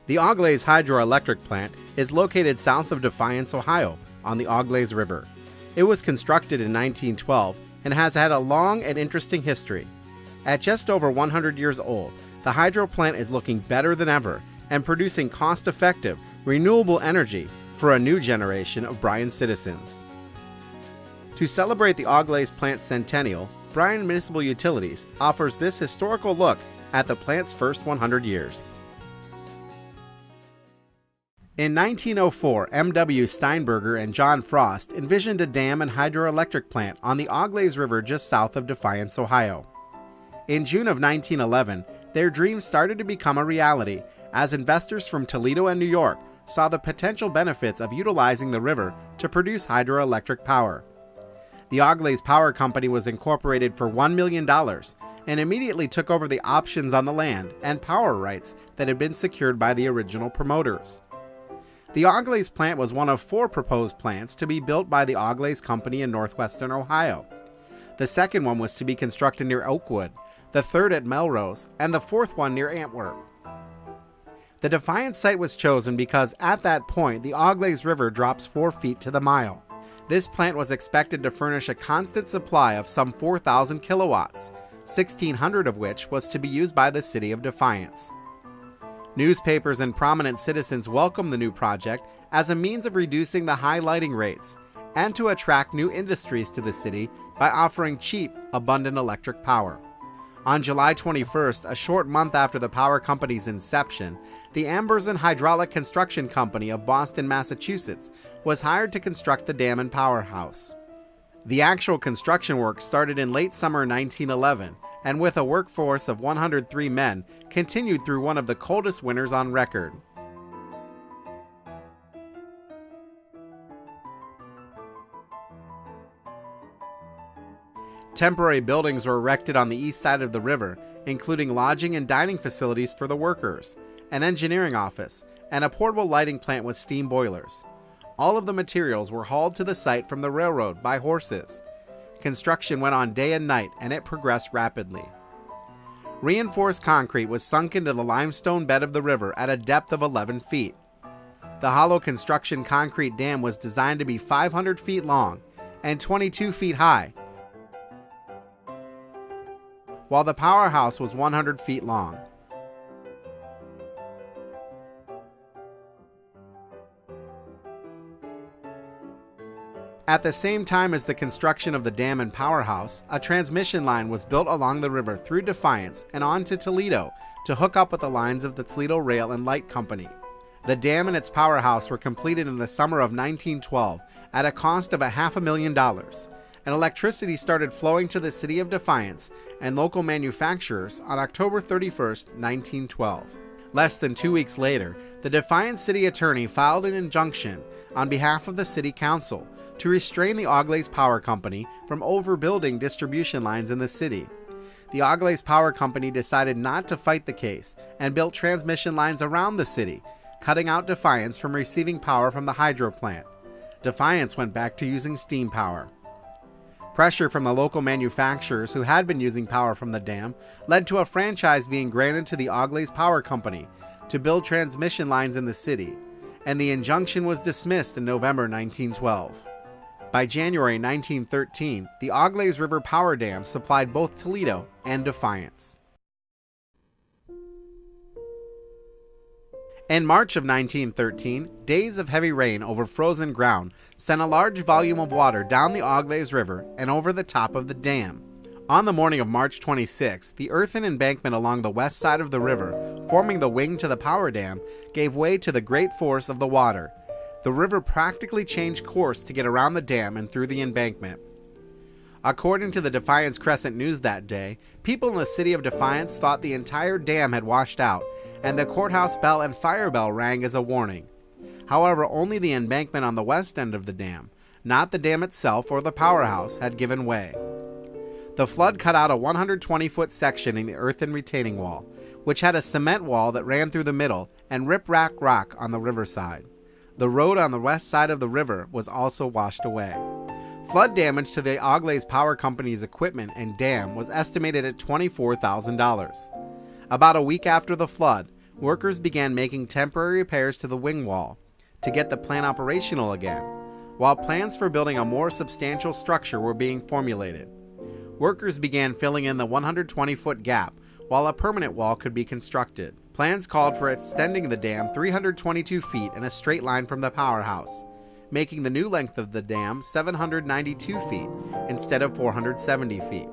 The Auglaize hydroelectric plant is located south of Defiance, Ohio, on the Auglaize River. It was constructed in 1912 and has had a long and interesting history. At just over 100 years old, the hydro plant is looking better than ever and producing cost-effective, renewable energy for a new generation of Bryan citizens. To celebrate the Auglaize plant's centennial, Bryan Municipal Utilities offers this historical look at the plant's first 100 years. In 1904, M.W. Steinberger and John Frost envisioned a dam and hydroelectric plant on the Auglaize River just south of Defiance, Ohio. In June of 1911, their dream started to become a reality as investors from Toledo and New York saw the potential benefits of utilizing the river to produce hydroelectric power. The Auglaize Power Company was incorporated for $1 million and immediately took over the options on the land and power rights that had been secured by the original promoters. The Auglaize plant was one of 4 proposed plants to be built by the Auglaize Company in northwestern Ohio. The second one was to be constructed near Oakwood, the third at Melrose, and the fourth one near Antwerp. The Defiance site was chosen because at that point the Auglaize River drops 4 feet to the mile. This plant was expected to furnish a constant supply of some 4,000 kilowatts, 1,600 of which was to be used by the city of Defiance. Newspapers and prominent citizens welcomed the new project as a means of reducing the high lighting rates and to attract new industries to the city by offering cheap, abundant electric power. On July 21st, a short month after the power company's inception, the Amberson Hydraulic Construction Company of Boston, Massachusetts, was hired to construct the dam and powerhouse. The actual construction work started in late summer 1911, and with a workforce of 103 men, continued through one of the coldest winters on record. Temporary buildings were erected on the east side of the river, including lodging and dining facilities for the workers, an engineering office, and a portable lighting plant with steam boilers. All of the materials were hauled to the site from the railroad by horses. Construction went on day and night, and it progressed rapidly. Reinforced concrete was sunk into the limestone bed of the river at a depth of 11 feet. The hollow construction concrete dam was designed to be 500 feet long and 22 feet high, while the powerhouse was 100 feet long. At the same time as the construction of the dam and powerhouse, a transmission line was built along the river through Defiance and on to Toledo to hook up with the lines of the Toledo Rail and Light Company. The dam and its powerhouse were completed in the summer of 1912 at a cost of $500,000, and electricity started flowing to the city of Defiance and local manufacturers on October 31st, 1912. Less than 2 weeks later, the Defiance city attorney filed an injunction on behalf of the city council to restrain the Auglaize Power Company from overbuilding distribution lines in the city. The Auglaize Power Company decided not to fight the case and built transmission lines around the city, cutting out Defiance from receiving power from the hydro plant. Defiance went back to using steam power. Pressure from the local manufacturers who had been using power from the dam led to a franchise being granted to the Auglaize Power Company to build transmission lines in the city, and the injunction was dismissed in November 1912. By January 1913, the Auglaize River Power Dam supplied both Toledo and Defiance. In March of 1913, days of heavy rain over frozen ground sent a large volume of water down the Auglaize River and over the top of the dam. On the morning of March 26, the earthen embankment along the west side of the river, forming the wing to the power dam, gave way to the great force of the water. The river practically changed course to get around the dam and through the embankment. According to the Defiance Crescent News that day, people in the city of Defiance thought the entire dam had washed out, and the courthouse bell and fire bell rang as a warning. However, only the embankment on the west end of the dam, not the dam itself or the powerhouse, had given way. The flood cut out a 120-foot section in the earthen retaining wall, which had a cement wall that ran through the middle and rip-rack rock on the riverside. The road on the west side of the river was also washed away. Flood damage to the Auglaize Power Company's equipment and dam was estimated at $24,000. About a week after the flood, workers began making temporary repairs to the wing wall to get the plant operational again, while plans for building a more substantial structure were being formulated. Workers began filling in the 120-foot gap while a permanent wall could be constructed. Plans called for extending the dam 322 feet in a straight line from the powerhouse, making the new length of the dam 792 feet instead of 470 feet.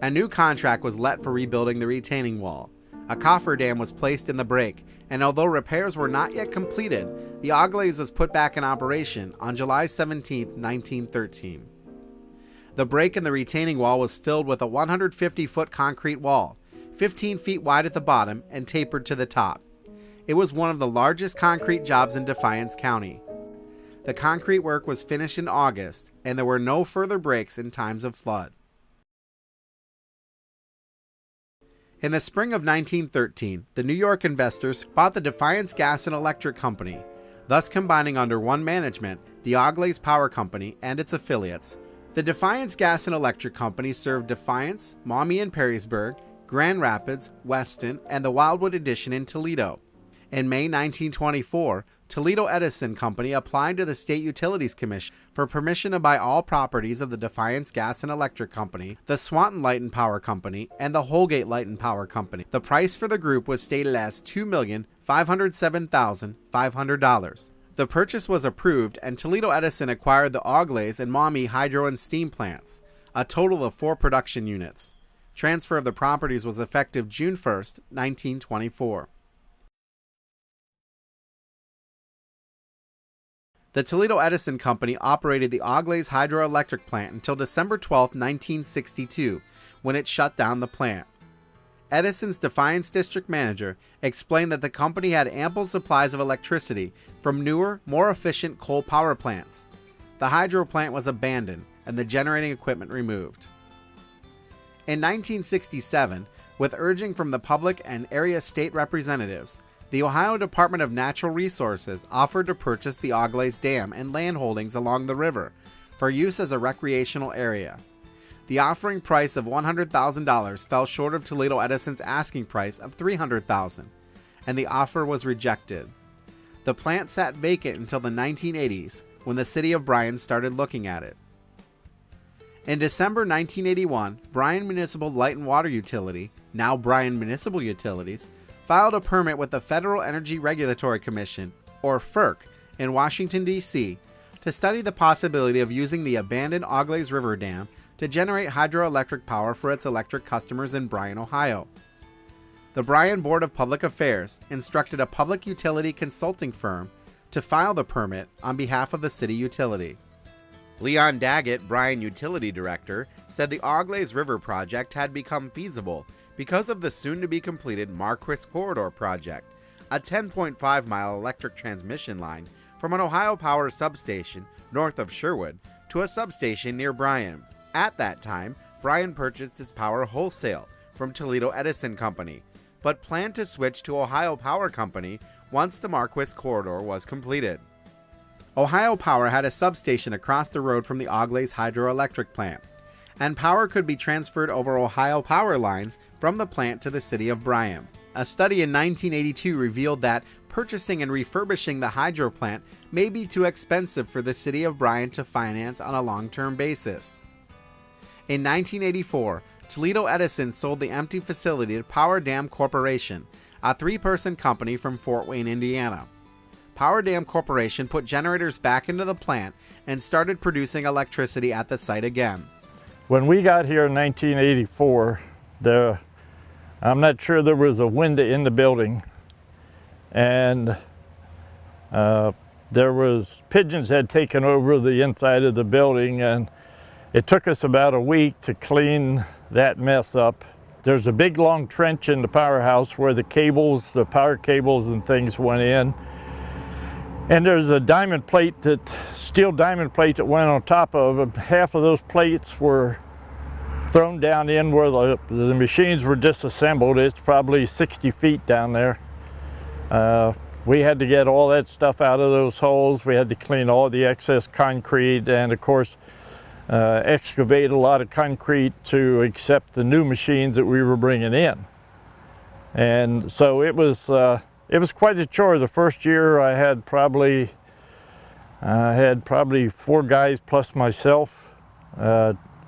A new contract was let for rebuilding the retaining wall. A cofferdam was placed in the break, and although repairs were not yet completed, the Auglaize was put back in operation on July 17, 1913. The break in the retaining wall was filled with a 150-foot concrete wall, 15 feet wide at the bottom and tapered to the top. It was one of the largest concrete jobs in Defiance County. The concrete work was finished in August, and there were no further breaks in times of flood. In the spring of 1913, the New York investors bought the Defiance Gas and Electric Company, thus combining under one management the Auglaize Power Company and its affiliates. The Defiance Gas and Electric Company served Defiance, Maumee and Perrysburg, Grand Rapids, Weston, and the Wildwood Addition in Toledo. In May 1924, Toledo Edison Company applied to the State Utilities Commission for permission to buy all properties of the Defiance Gas and Electric Company, the Swanton Light and Power Company, and the Holgate Light and Power Company. The price for the group was stated as $2,507,500. The purchase was approved, and Toledo Edison acquired the Auglaize and Maumee hydro and steam plants, a total of 4 production units. Transfer of the properties was effective June 1, 1924. The Toledo Edison Company operated the Auglaize hydroelectric plant until December 12, 1962, when it shut down the plant. Edison's Defiance district manager explained that the company had ample supplies of electricity from newer, more efficient coal power plants. The hydro plant was abandoned and the generating equipment removed. In 1967, with urging from the public and area state representatives, the Ohio Department of Natural Resources offered to purchase the Auglaize Dam and land holdings along the river for use as a recreational area. The offering price of $100,000 fell short of Toledo Edison's asking price of $300,000, and the offer was rejected. The plant sat vacant until the 1980s, when the city of Bryan started looking at it. In December 1981, Bryan Municipal Light and Water Utility, now Bryan Municipal Utilities, filed a permit with the Federal Energy Regulatory Commission, or FERC, in Washington, D.C., to study the possibility of using the abandoned Auglaize River Dam to generate hydroelectric power for its electric customers in Bryan, Ohio. The Bryan Board of Public Affairs instructed a public utility consulting firm to file the permit on behalf of the city utility. Leon Daggett, Bryan Utility Director, said the Auglaize River project had become feasible because of the soon-to-be-completed Marquis Corridor project, a 10.5-mile electric transmission line from an Ohio Power substation north of Sherwood to a substation near Bryan. At that time, Bryan purchased its power wholesale from Toledo Edison Company, but planned to switch to Ohio Power Company once the Marquis Corridor was completed. Ohio Power had a substation across the road from the Auglaize hydroelectric plant, and power could be transferred over Ohio Power lines from the plant to the city of Bryan. A study in 1982 revealed that purchasing and refurbishing the hydro plant may be too expensive for the city of Bryan to finance on a long-term basis. In 1984, Toledo Edison sold the empty facility to Power Dam Corporation, a 3-person company from Fort Wayne, Indiana. Power Dam Corporation put generators back into the plant and started producing electricity at the site again. When we got here in 1984, I'm not sure there was a window in the building, and there was pigeons had taken over the inside of the building, and it took us about a week to clean that mess up. There's a big long trench in the powerhouse where the cables, the power cables and things went in. And there's a diamond plate, steel diamond plate that went on top of it. Half of those plates were thrown down in where the machines were disassembled. It's probably 60 feet down there. We had to get all that stuff out of those holes. We had to clean all the excess concrete and, of course, excavate a lot of concrete to accept the new machines that we were bringing in. And so it was It was quite a chore. The first year I had probably 4 guys plus myself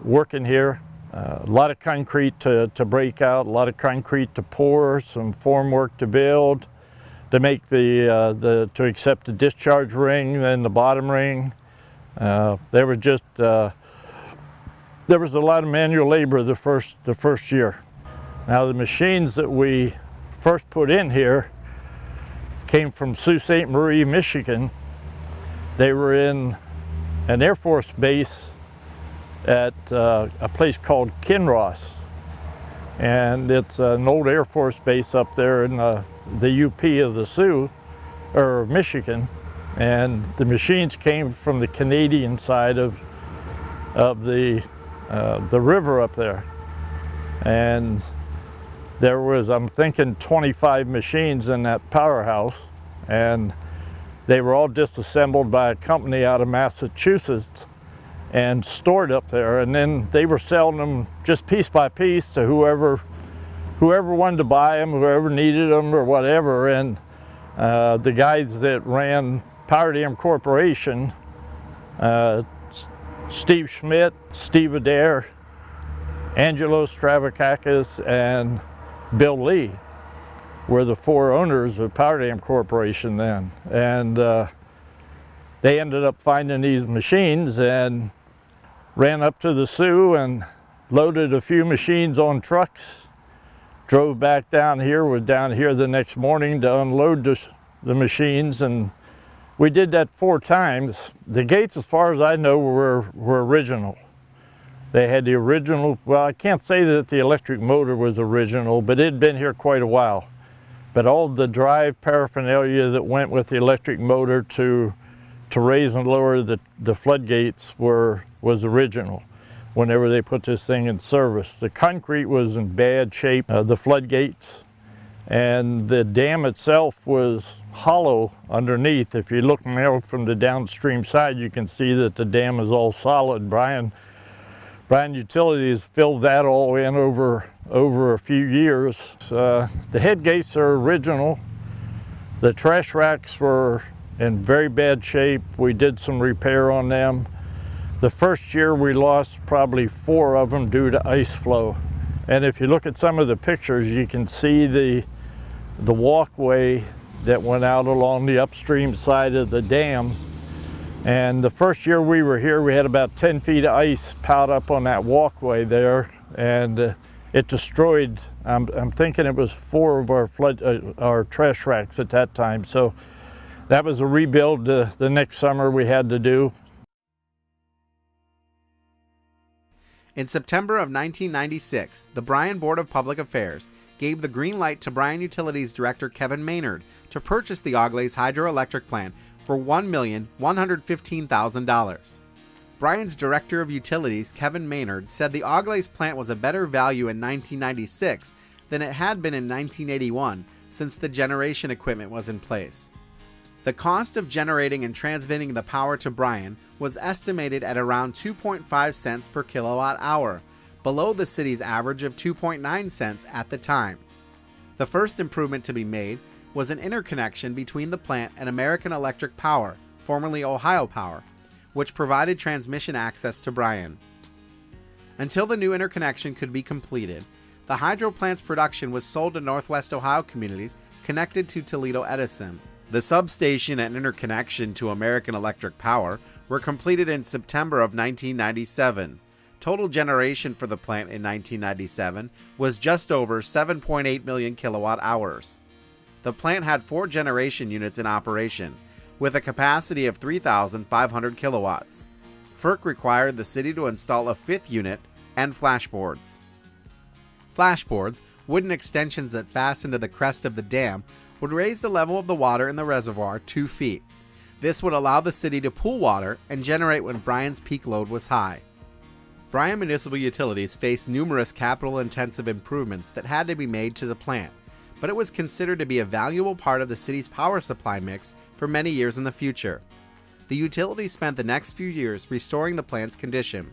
working here. A lot of concrete to break out, a lot of concrete to pour, some formwork to build, to make to accept the discharge ring, then the bottom ring. There was a lot of manual labor the first year. Now the machines that we first put in here came from Sault Ste. Marie, Michigan. They were in an Air Force base at a place called Kinross, and it's an old Air Force base up there in the UP of the Sioux, or Michigan, and the machines came from the Canadian side of the river up there, and there was, I'm thinking, 25 machines in that powerhouse, and they were all disassembled by a company out of Massachusetts and stored up there, and then they were selling them just piece by piece to whoever wanted to buy them, whoever needed them or whatever. And the guys that ran Power Dam Corporation, Steve Schmidt, Steve Adair, Angelo Stravakakis, and Bill Lee were the 4 owners of Power Dam Corporation then. And they ended up finding these machines and ran up to the Sioux and loaded a few machines on trucks, drove back down here, was down here the next morning to unload the machines, and we did that 4 times. The gates, as far as I know, were original. They had the original, well, I can't say that the electric motor was original, but it had been here quite a while. But all the drive paraphernalia that went with the electric motor to raise and lower the floodgates was original whenever they put this thing in service. The concrete was in bad shape, the floodgates, and the dam itself was hollow underneath. If you're looking out from the downstream side, you can see that the dam is all solid. Bryan Utilities filled that all in over a few years. The head gates are original. The trash racks were in very bad shape. We did some repair on them. The first year we lost probably 4 of them due to ice flow. And if you look at some of the pictures, you can see the walkway that went out along the upstream side of the dam. And the first year we were here, we had about 10 feet of ice piled up on that walkway there, and it destroyed, I'm thinking it was 4 of our trash racks at that time. So that was a rebuild the next summer we had to do. In September of 1996, the Bryan Board of Public Affairs gave the green light to Bryan Utilities Director Kevin Maynard to purchase the Auglaize hydroelectric plant for $1,115,000. Bryan's Director of Utilities, Kevin Maynard, said the Auglaize plant was a better value in 1996 than it had been in 1981 since the generation equipment was in place. The cost of generating and transmitting the power to Bryan was estimated at around 2.5 cents per kilowatt hour, below the city's average of 2.9 cents at the time. The first improvement to be made was an interconnection between the plant and American Electric Power, formerly Ohio Power, which provided transmission access to Bryan. Until the new interconnection could be completed, the hydro plant's production was sold to Northwest Ohio communities connected to Toledo Edison. The substation and interconnection to American Electric Power were completed in September of 1997. Total generation for the plant in 1997 was just over 7.8 million kilowatt hours. The plant had 4 generation units in operation, with a capacity of 3,500 kilowatts. FERC required the city to install a 5th unit and flashboards. Flashboards, wooden extensions that fasten to the crest of the dam, would raise the level of the water in the reservoir 2 feet. This would allow the city to pool water and generate when Bryan's peak load was high. Bryan Municipal Utilities faced numerous capital-intensive improvements that had to be made to the plant, but it was considered to be a valuable part of the city's power supply mix for many years in the future. The utility spent the next few years restoring the plant's condition.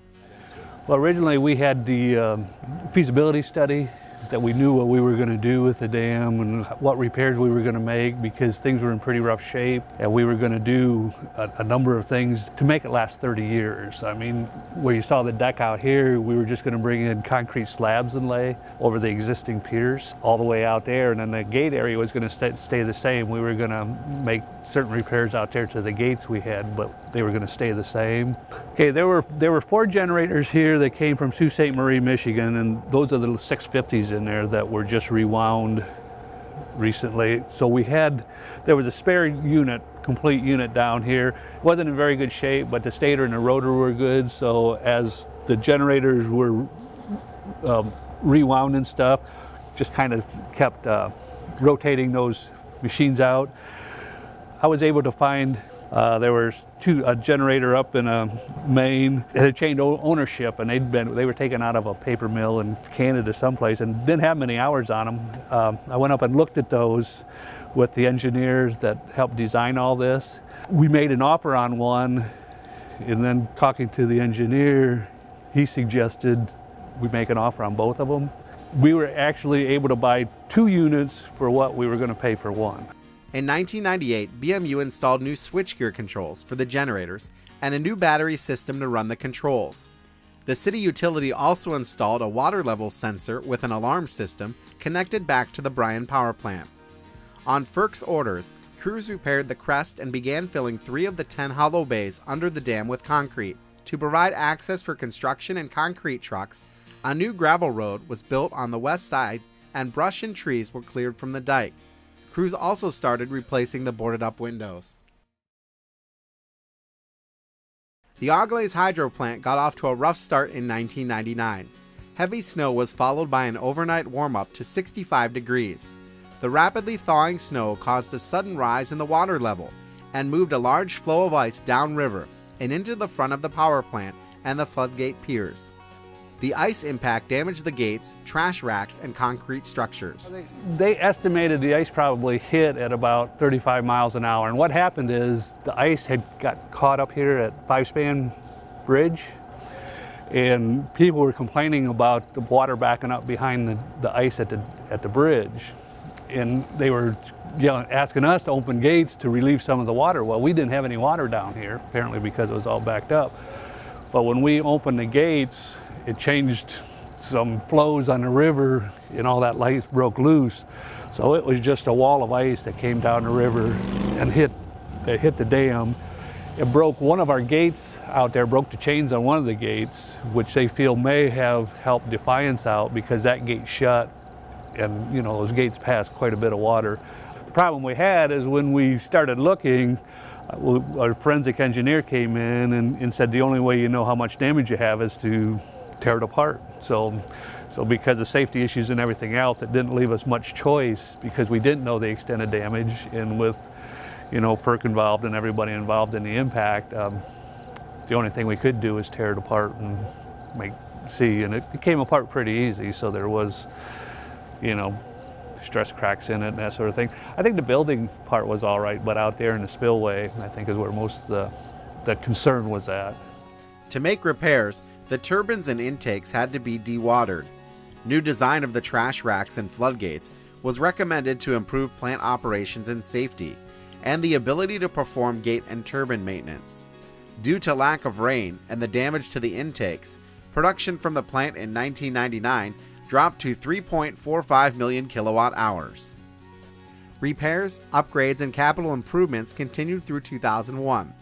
Well, originally we had the feasibility study that we knew what we were going to do with the dam and what repairs we were going to make, because things were in pretty rough shape, and we were going to do a number of things to make it last 30 years. I mean, where you saw the deck out here, we were just going to bring in concrete slabs and lay over the existing piers all the way out there, and then the gate area was going to stay the same. We were going to make certain repairs out there to the gates we had, but they were going to stay the same. Okay, there were 4 generators here that came from Sault Ste. Marie, Michigan, and those are the 650s in there that were just rewound recently. So there was a spare unit, complete unit down here. It wasn't in very good shape, but the stator and the rotor were good. So as the generators were rewound and stuff, just kind of kept rotating those machines out. I was able to find there was a generator up in Maine. It had changed ownership, and they were taken out of a paper mill in Canada someplace and didn't have many hours on them. I went up and looked at those with the engineers that helped design all this. We made an offer on one, and then talking to the engineer, he suggested we make an offer on both of them. We were actually able to buy 2 units for what we were going to pay for one. In 1998, BMU installed new switchgear controls for the generators and a new battery system to run the controls. The city utility also installed a water level sensor with an alarm system connected back to the Bryan power plant. On FERC's orders, crews repaired the crest and began filling 3 of the 10 hollow bays under the dam with concrete. To provide access for construction and concrete trucks, a new gravel road was built on the west side and brush and trees were cleared from the dike. Crews also started replacing the boarded-up windows. The Auglaize hydro plant got off to a rough start in 1999. Heavy snow was followed by an overnight warm-up to 65 degrees. The rapidly thawing snow caused a sudden rise in the water level and moved a large flow of ice downriver and into the front of the power plant and the floodgate piers. The ice impact damaged the gates, trash racks, and concrete structures. They estimated the ice probably hit at about 35 miles an hour. And what happened is the ice had got caught up here at 5-span bridge, and people were complaining about the water backing up behind the ice at the bridge. And they were asking us to open gates to relieve some of the water. Well, we didn't have any water down here, apparently because it was all backed up. But when we opened the gates, it changed some flows on the river, and all that ice broke loose. So it was just a wall of ice that came down the river and hit the dam. It broke one of our gates out there, broke the chains on one of the gates, which they feel may have helped Defiance out because that gate shut, and those gates passed quite a bit of water. The problem we had is when we started looking, our forensic engineer came in and said the only way you know how much damage you have is to tear it apart. So because of safety issues and everything else, it didn't leave us much choice because we didn't know the extent of damage. And with PERC involved and everybody involved in the impact, the only thing we could do is tear it apart and see. And it came apart pretty easy. So there was, stress cracks in it and that sort of thing. I think the building part was all right, but out there in the spillway, I think is where most of the concern was at. To make repairs, the turbines and intakes had to be dewatered. New design of the trash racks and floodgates was recommended to improve plant operations and safety, and the ability to perform gate and turbine maintenance. Due to lack of rain and the damage to the intakes, production from the plant in 1999 dropped to 3.45 million kilowatt hours. Repairs, upgrades, and capital improvements continued through 2001.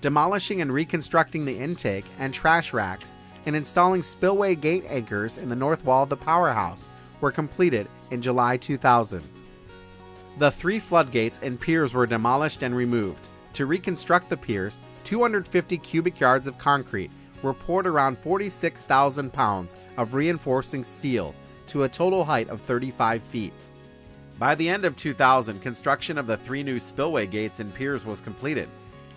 Demolishing and reconstructing the intake and trash racks and installing spillway gate anchors in the north wall of the powerhouse were completed in July 2000. The 3 floodgates and piers were demolished and removed. To reconstruct the piers, 250 cubic yards of concrete were poured around 46,000 pounds of reinforcing steel to a total height of 35 feet. By the end of 2000, construction of the 3 new spillway gates and piers was completed,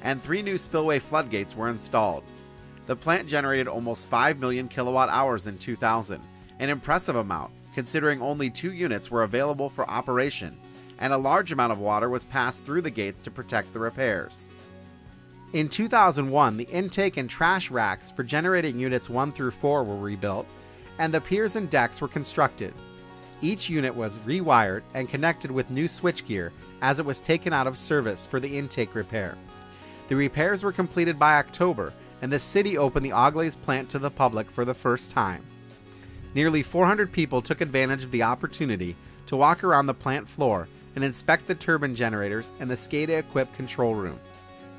and 3 new spillway floodgates were installed. The plant generated almost 5 million kilowatt hours in 2000, an impressive amount considering only 2 units were available for operation, and a large amount of water was passed through the gates to protect the repairs. In 2001, the intake and trash racks for generating units 1 through 4 were rebuilt, and the piers and decks were constructed. Each unit was rewired and connected with new switchgear as it was taken out of service for the intake repair. The repairs were completed by October, and the city opened the Auglaize plant to the public for the first time. Nearly 400 people took advantage of the opportunity to walk around the plant floor and inspect the turbine generators and the SCADA-equipped control room.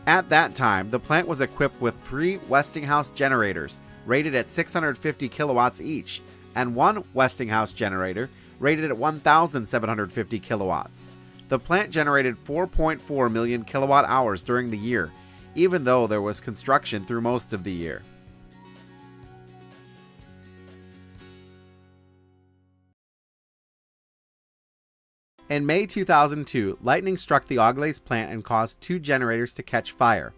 At that time, the plant was equipped with 3 Westinghouse generators rated at 650 kilowatts each, and 1 Westinghouse generator rated at 1,750 kilowatts. The plant generated 4.4 million kilowatt hours during the year, even though there was construction through most of the year. In May 2002, lightning struck the Auglaize plant and caused 2 generators to catch fire.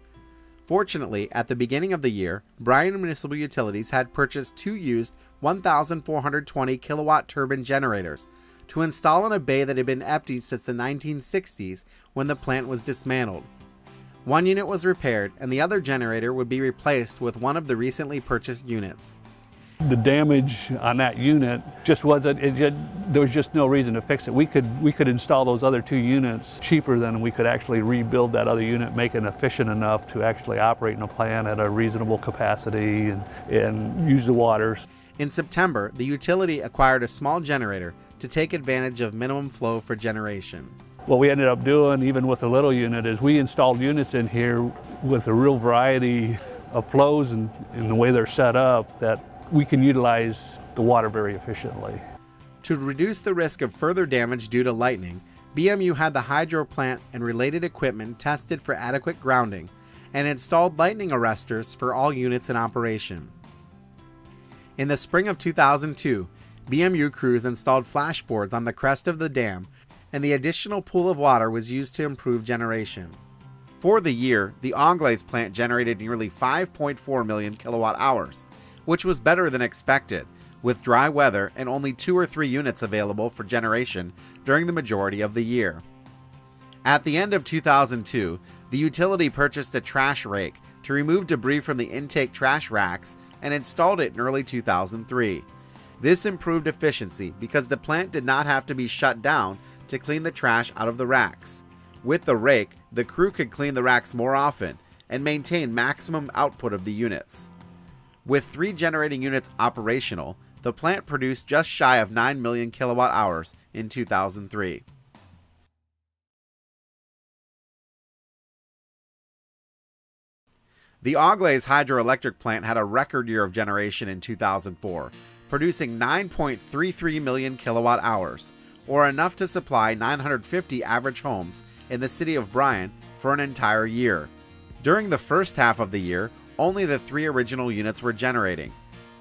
Fortunately, at the beginning of the year, Bryan Municipal Utilities had purchased 2 used 1,420 kilowatt turbine generators to install in a bay that had been empty since the 1960s when the plant was dismantled. 1 unit was repaired, and the other generator would be replaced with one of the recently purchased units. The damage on that unit just wasn't, there was just no reason to fix it. We could install those other 2 units cheaper than we could actually rebuild that other unit, make it efficient enough to actually operate in a plant at a reasonable capacity and use the water. In September, the utility acquired a small generator to take advantage of minimum flow for generation. What we ended up doing, even with a little unit, is we installed units in here with a real variety of flows and the way they're set up that we can utilize the water very efficiently. To reduce the risk of further damage due to lightning, BMU had the hydro plant and related equipment tested for adequate grounding and installed lightning arresters for all units in operation. In the spring of 2002, BMU crews installed flashboards on the crest of the dam, and the additional pool of water was used to improve generation. For the year, the Auglaize plant generated nearly 5.4 million kilowatt hours, which was better than expected, with dry weather and only 2 or 3 units available for generation during the majority of the year. At the end of 2002, the utility purchased a trash rake to remove debris from the intake trash racks and installed it in early 2003. This improved efficiency because the plant did not have to be shut down to clean the trash out of the racks. With the rake, the crew could clean the racks more often and maintain maximum output of the units. With 3 generating units operational, the plant produced just shy of 9 million kilowatt hours in 2003. The Auglaize hydroelectric plant had a record year of generation in 2004, producing 9.33 million kilowatt hours, or enough to supply 950 average homes in the city of Bryan for an entire year. During the first half of the year, only the 3 original units were generating.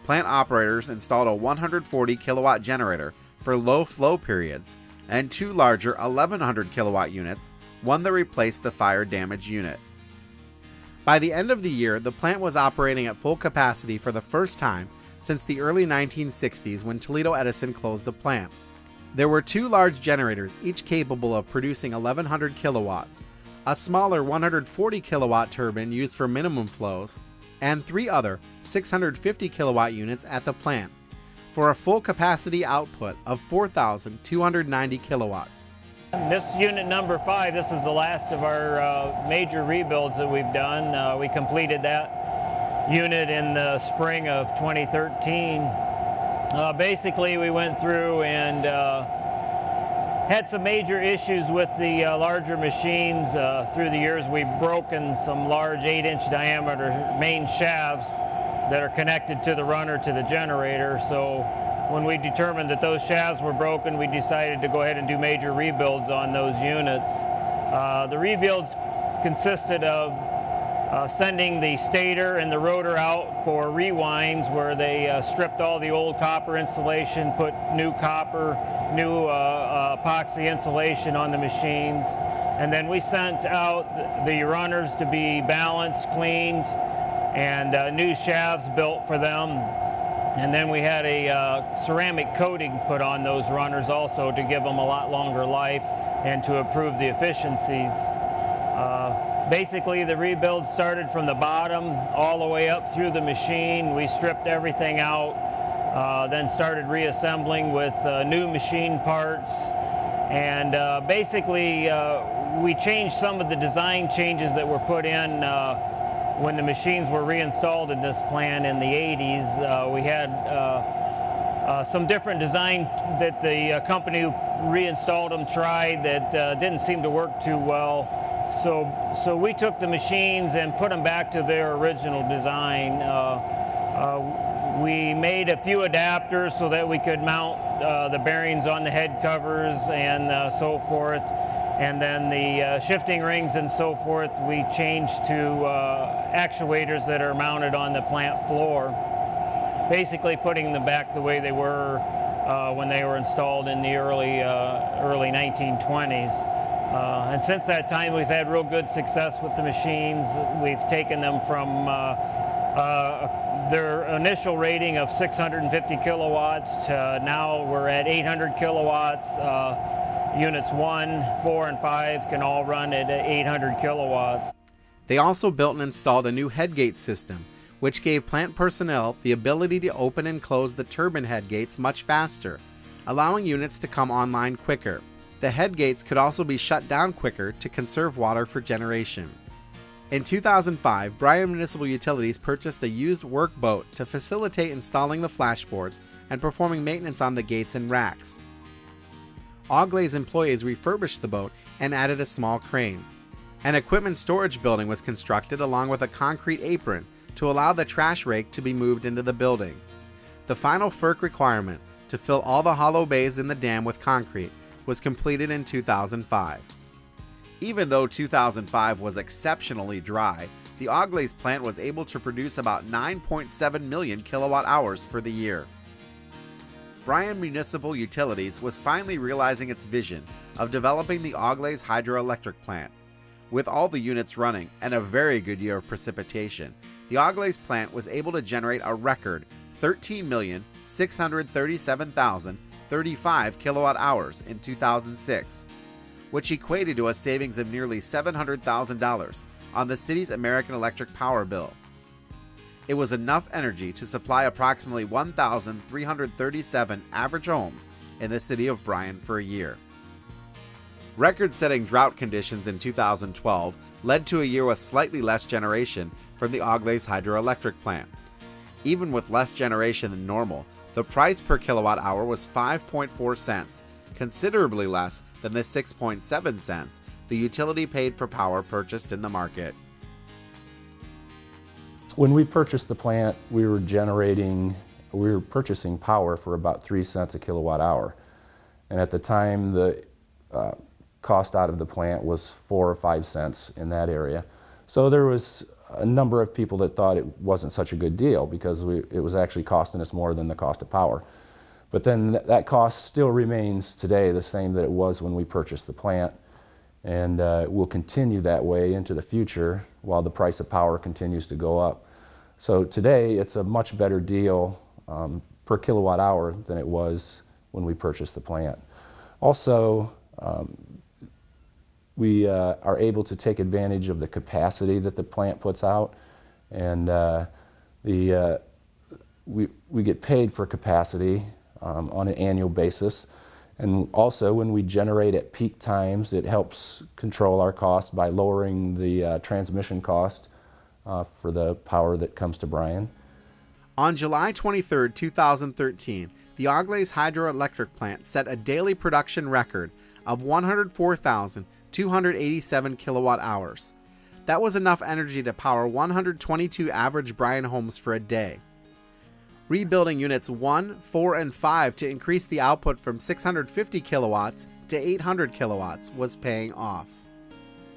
Plant operators installed a 140 kilowatt generator for low flow periods and 2 larger 1100 kilowatt units, one that replaced the fire damaged unit. By the end of the year, the plant was operating at full capacity for the first time since the early 1960s when Toledo Edison closed the plant. There were 2 large generators, each capable of producing 1100 kilowatts, a smaller 140 kilowatt turbine used for minimum flows, and 3 other 650 kilowatt units at the plant, for a full capacity output of 4,290 kilowatts. This unit number 5, this is the last of our major rebuilds that we've done. We completed that unit in the spring of 2013. Basically, we went through and had some major issues with the larger machines. Through the years, we've broken some large 8-inch diameter main shafts that are connected to the runner to the generator. So when we determined that those shafts were broken, we decided to go ahead and do major rebuilds on those units. The rebuilds consisted of sending the stator and the rotor out for rewinds, where they stripped all the old copper insulation, put new copper, new epoxy insulation on the machines, and then we sent out the runners to be balanced, cleaned, and new shafts built for them. And then we had a ceramic coating put on those runners also to give them a lot longer life and to improve the efficiencies. Basically, the rebuild started from the bottom all the way up through the machine. We stripped everything out then started reassembling with new machine parts, and basically we changed some of the design changes that were put in when the machines were reinstalled in this plant in the 80s. We had some different design that the company who reinstalled them tried that didn't seem to work too well. So we took the machines and put them back to their original design. We made a few adapters so that we could mount the bearings on the head covers and so forth. And then the shifting rings and so forth, we changed to actuators that are mounted on the plant floor, basically putting them back the way they were when they were installed in the early 1920s. And since that time, we've had real good success with the machines. We've taken them from their initial rating of 650 kilowatts to now we're at 800 kilowatts. Units 1, 4, and 5 can all run at 800 kilowatts. They also built and installed a new headgate system, which gave plant personnel the ability to open and close the turbine headgates much faster, allowing units to come online quicker. The headgates could also be shut down quicker to conserve water for generation. In 2005, Bryan Municipal Utilities purchased a used workboat to facilitate installing the flashboards and performing maintenance on the gates and racks. Auglaize employees refurbished the boat and added a small crane. An equipment storage building was constructed along with a concrete apron to allow the trash rake to be moved into the building. The final FERC requirement to fill all the hollow bays in the dam with concrete was completed in 2005. Even though 2005 was exceptionally dry, the Auglaize plant was able to produce about 9.7 million kilowatt hours for the year. Bryan Municipal Utilities was finally realizing its vision of developing the Auglaize hydroelectric plant. With all the units running and a very good year of precipitation, the Auglaize plant was able to generate a record 13,637,035 kilowatt hours in 2006, which equated to a savings of nearly $700,000 on the city's American Electric power bill. It was enough energy to supply approximately 1,337 average homes in the city of Bryan for a year. Record-setting drought conditions in 2012 led to a year with slightly less generation from the Auglaize hydroelectric plant. Even with less generation than normal, the price per kilowatt hour was 5.4 cents, considerably less than the 6.7 cents the utility paid for power purchased in the market. When we purchased the plant, we were purchasing power for about 3 cents a kilowatt hour. And at the time, the cost out of the plant was 4 or 5 cents in that area. So there was a number of people that thought it wasn't such a good deal because it was actually costing us more than the cost of power. But then that cost still remains today the same that it was when we purchased the plant, and will continue that way into the future while the price of power continues to go up. So today it's a much better deal per kilowatt hour than it was when we purchased the plant. Also, we are able to take advantage of the capacity that the plant puts out, and we get paid for capacity on an annual basis. And also when we generate at peak times, it helps control our costs by lowering the transmission cost for the power that comes to Bryan. On July 23, 2013, the Auglaize hydroelectric plant set a daily production record of 104,287 kilowatt hours. That was enough energy to power 122 average Bryan homes for a day. Rebuilding units 1, 4, and 5 to increase the output from 650 kilowatts to 800 kilowatts was paying off.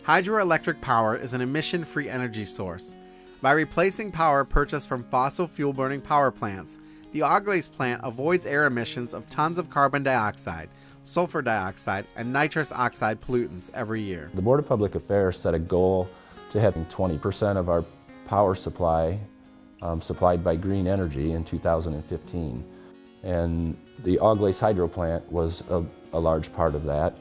Hydroelectric power is an emission-free energy source. By replacing power purchased from fossil fuel-burning power plants, the Auglaize plant avoids air emissions of tons of carbon dioxide, sulfur dioxide, and nitrous oxide pollutants every year. The Board of Public Affairs set a goal to having 20% of our power supply supplied by green energy in 2015. And the Auglaize hydro plant was a large part of that,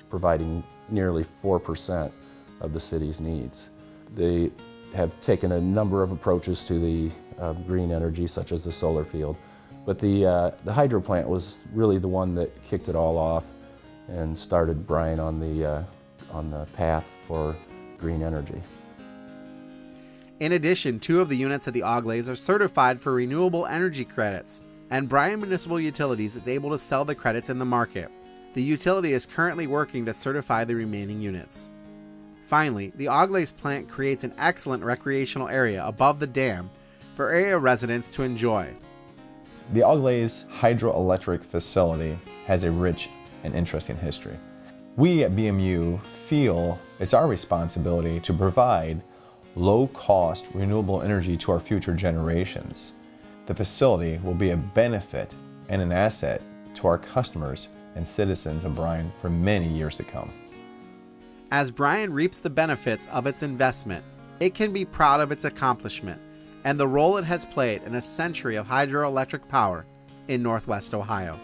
providing nearly 4% of the city's needs. They have taken a number of approaches to the green energy, such as the solar field, But the hydro plant was really the one that kicked it all off and started Bryan on the path for green energy. In addition, 2 of the units at the Auglaize are certified for renewable energy credits, and Bryan Municipal Utilities is able to sell the credits in the market. The utility is currently working to certify the remaining units. Finally, the Auglaize plant creates an excellent recreational area above the dam for area residents to enjoy. The Auglaize hydroelectric facility has a rich and interesting history. We at BMU feel it's our responsibility to provide low-cost renewable energy to our future generations. The facility will be a benefit and an asset to our customers and citizens of Bryan for many years to come. As Bryan reaps the benefits of its investment, it can be proud of its accomplishment and the role it has played in a century of hydroelectric power in Northwest Ohio.